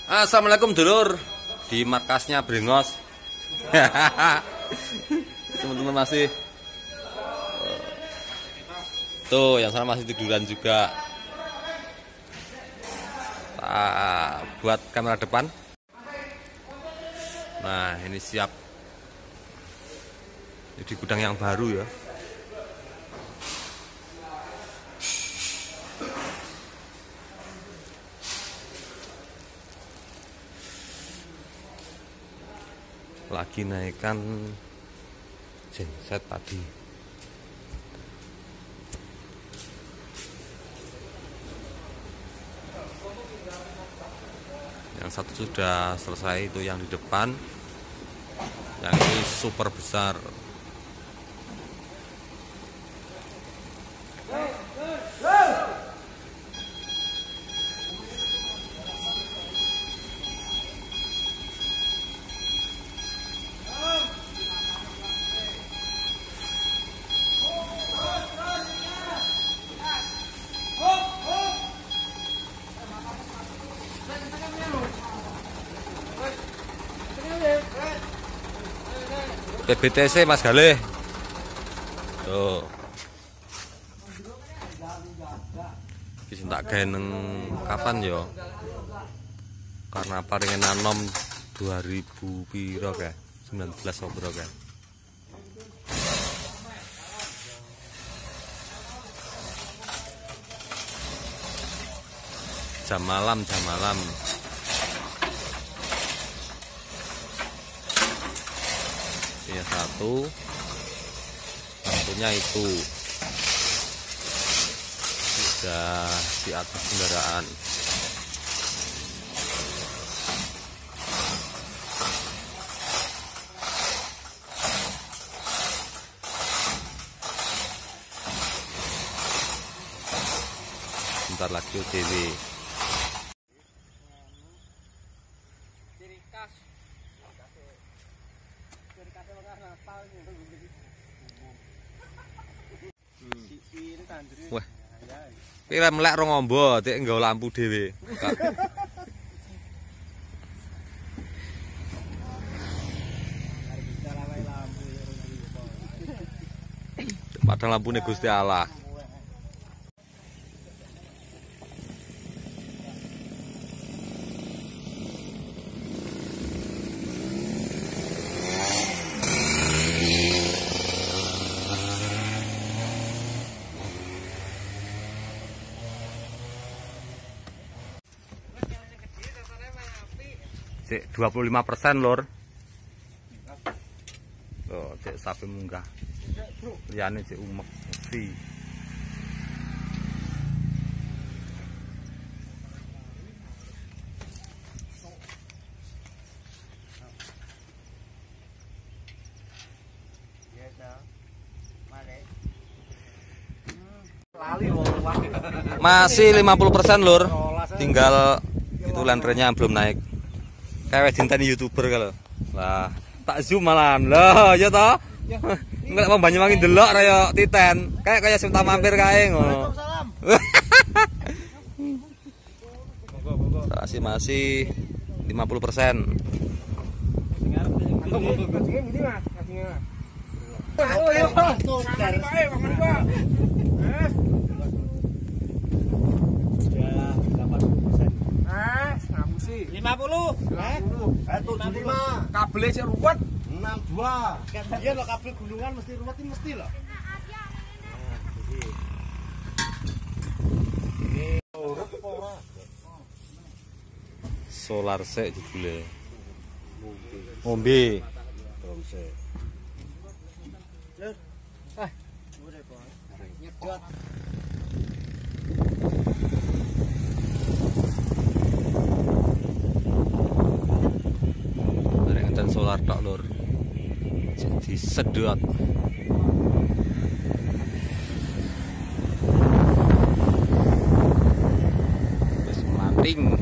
Assalamualaikum dulur di markasnya Brengos. Teman-teman masih tuh yang sana masih tiduran juga. Buat kamera depan. Nah ini siap di gudang yang baru ya. Lagi naikkan genset tadi. Yang satu sudah selesai, itu yang di depan. Yang ini super besar. PBTC Mas Galih. Tuh. Bisa tak gaen kapan yo? Karena paringin nanom 2000 piro kae? 19 obro kae. Jam malam. Ya satu, tentunya itu sudah di atas kendaraan. Bentar lagi OTW. Wah, kira melek rong ombo, dek nggawa lampu dhewe. Padahal lampune Gusti Allah. Cek 25% lor. Tuh, cek sapi munggah. Liyane cek umek si. Masih 50% lor. Tinggal itu landrenya belum naik. Kayak dinteni YouTuber kalau. Lah, tak zoom malahan. Lah, ya toh? Enggak mau Banyuwangi delok raya titen. Kayak sing tak mampir kae ngono. Masih 50%. Sih 50. 75. Kabelnya sih ruwet. 62. Kan dia lo kabel gulungan mesti ruwet mesti loh. Solar sek jebule. Ngombe. Nyedot. Dan solar tok lur. Jadi sedot. Wis melanting.